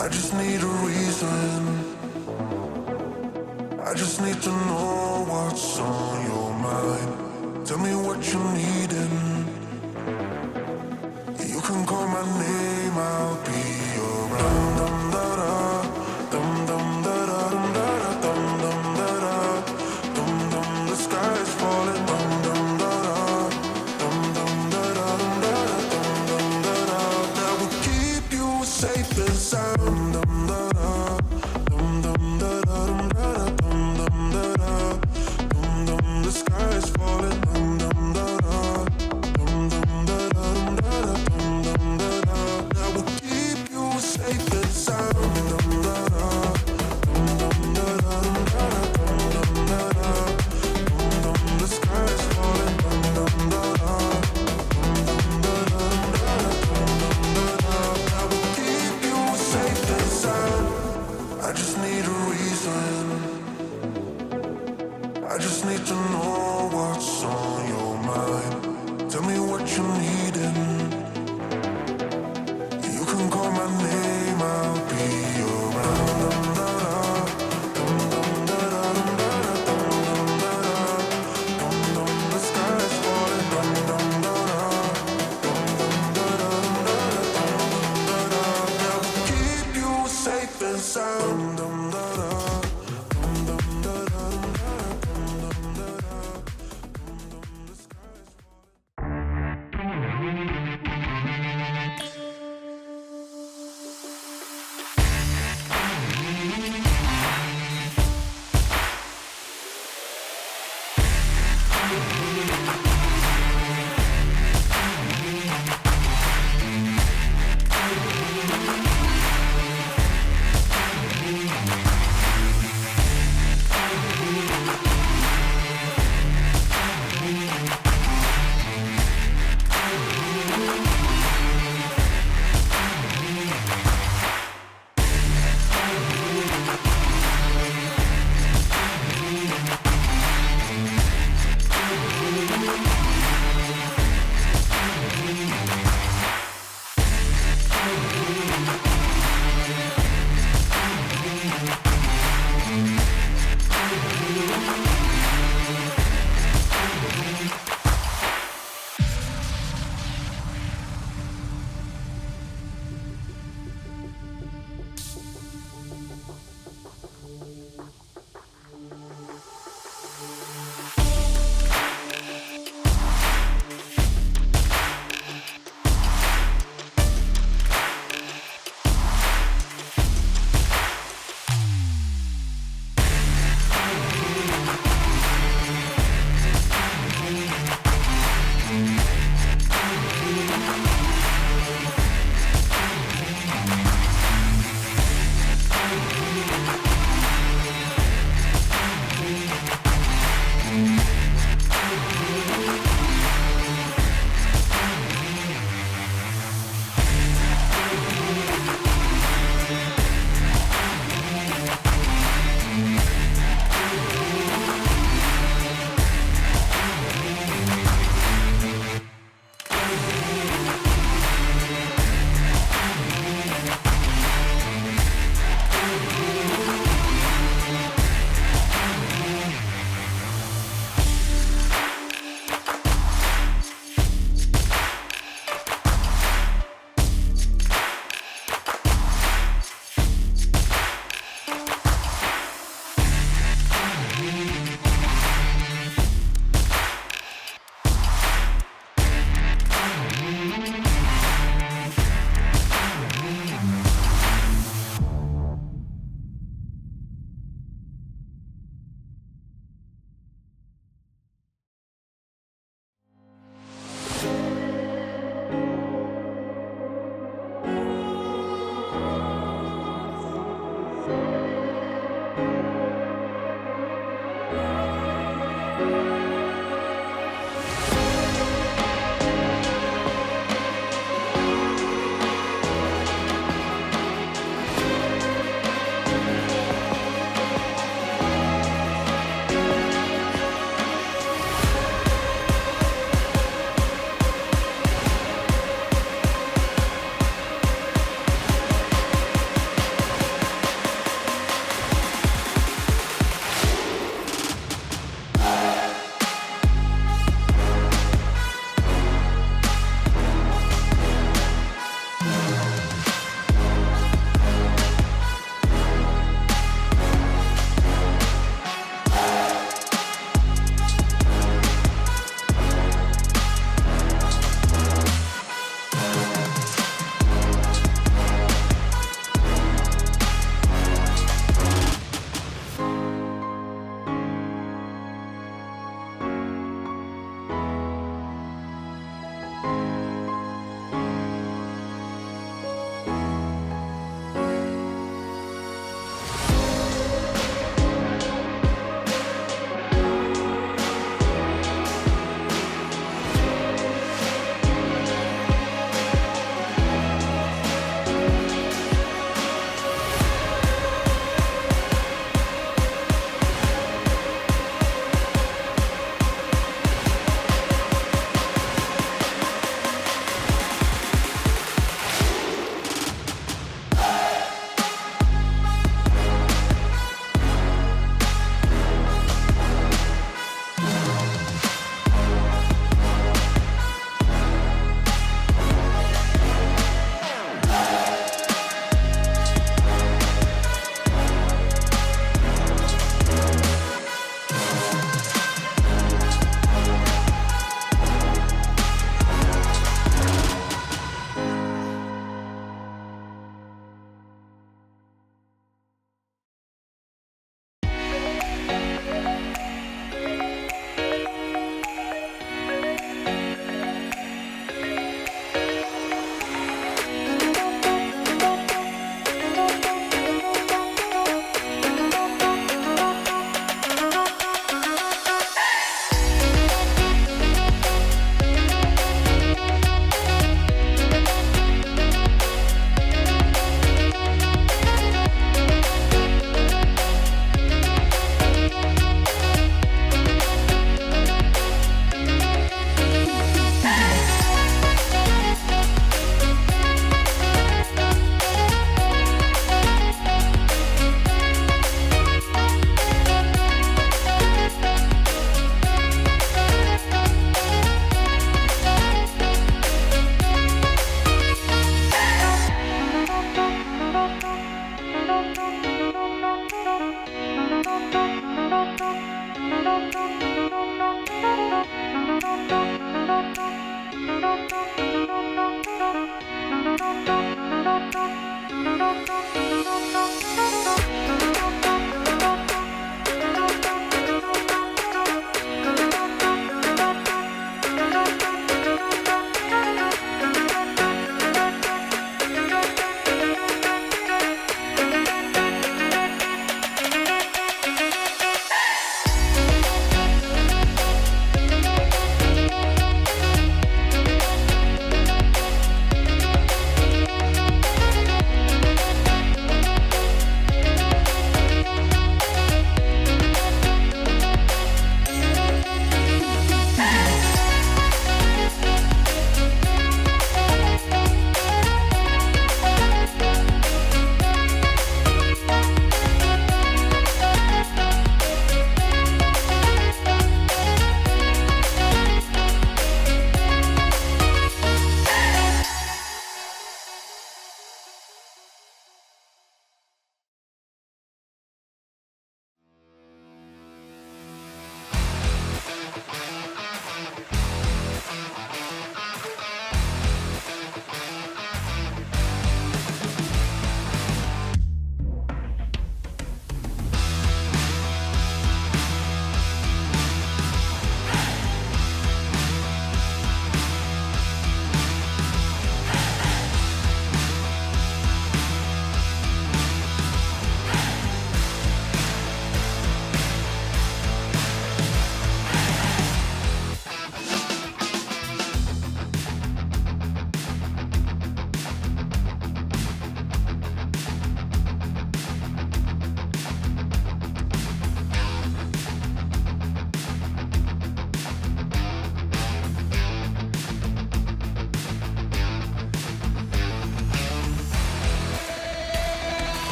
I just need a reason. I just need to know what's on your mind. Tell me what you're needing. You can call my name, I'll be around. Dum da da, dum dum da da, dum da da, dum dum da da, dum dum. The sky is falling. Dum dum da da, dum dum da da, dum da da, dum dum da da. That will keep you safe and sound. Dum da da, dum dum da da, dum da da, dum dum da da, dum dum. The sky is falling. Dum dum da da, dum dum da da, dum da da, dum dum da da. That will keep you safe and sound. Dum da da, dum dum da da, dum da da, dum dum da da, dum dum. The sky is falling. Dum dum da da, dum dum da da, dum da da, dum dum da da. That will keep you safe and sound. I just need a reason. I just need to know what's on your mind. Tell me what you're needing. You can call my name, I'll be around. Dum da da, dum dum da da, dum da da, dum dum da da, dum dum. The sky is falling. Dum dum da da, dum dum da da, dum da da, dum dum da da. That will keep you safe and sound. Dum da da, dum dum da da, dum da da, dum dum da da, dum dum. The sky is falling.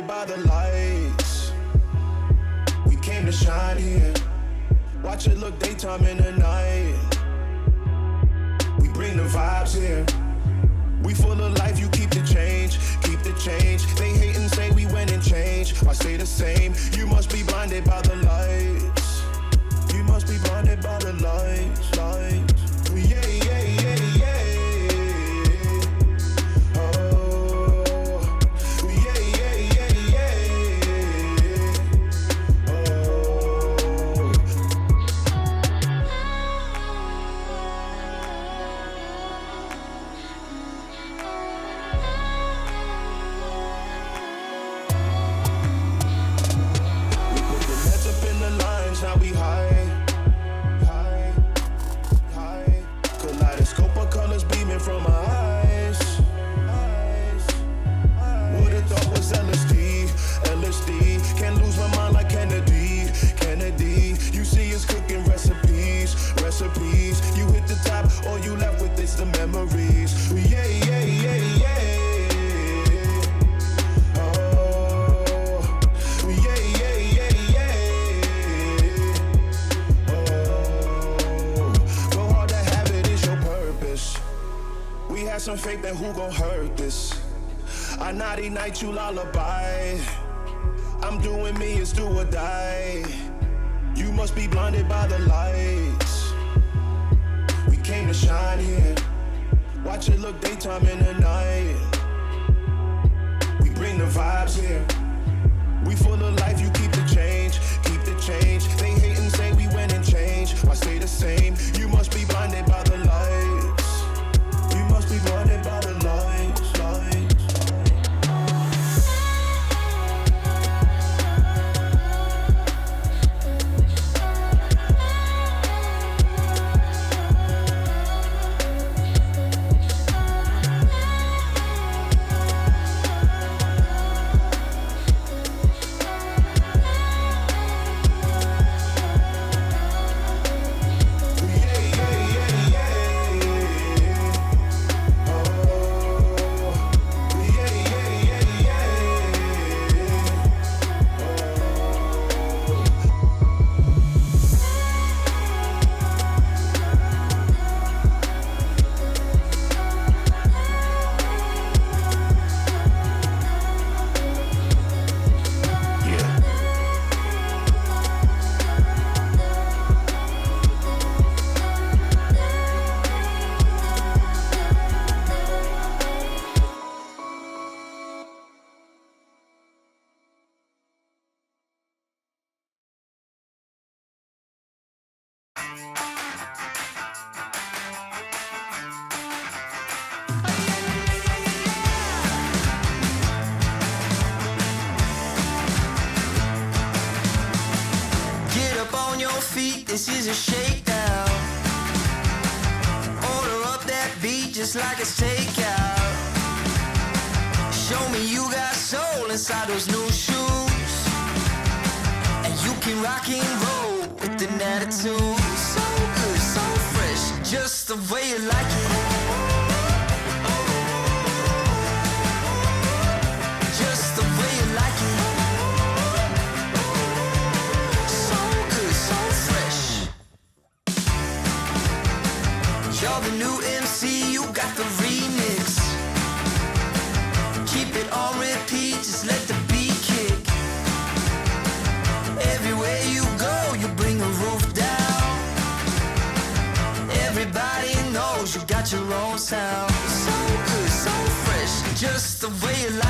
blinded by the lights. We came to shine here. Watch it look daytime in the night. We bring the vibes here. We full of life, you keep the change, keep the change. They hate and say we went and changed. I stay the same. You must be blinded by the lights. You must be blinded by the lights, lights. Yeah, yeah, yeah, yeah. Oh, yeah, yeah, yeah, yeah. Oh. We put the nets up in the lines, now we high, high, high. Kaleidoscope of colors beaming from our eyes. Would've thought was LSD, LSD. Can't lose my mind like Kennedy, Kennedy. You see us cooking recipes, recipes. You hit the top, all you left with is the memories. Yeah, yeah, yeah, yeah. Oh, yeah, yeah, yeah, yeah. Oh, go hard to have it is your purpose. We had some faith that who gon' hurt this. I naughty night, you lullaby. I'm doing me, it's do or die. You must be blinded by the lights. We came to shine here. Watch it look daytime in the night. We bring the vibes here. We full of life, you keep the change, keep the change. They hate and say we went and changed. I stay the same. You must be blinded by the lights. You must be blinded by the lights, lights. This is a shakedown. Order up that beat just like it's takeout. Show me you got soul inside those new shoes, and you can rock and roll with an attitude. So good, so fresh, just the way you like it. Just the way you like it. You're the new MC, you got the remix. Keep it on repeat, just let the beat kick. Everywhere you go, you bring the roof down. Everybody knows you got your own sound. So good, so fresh, just the way you like it.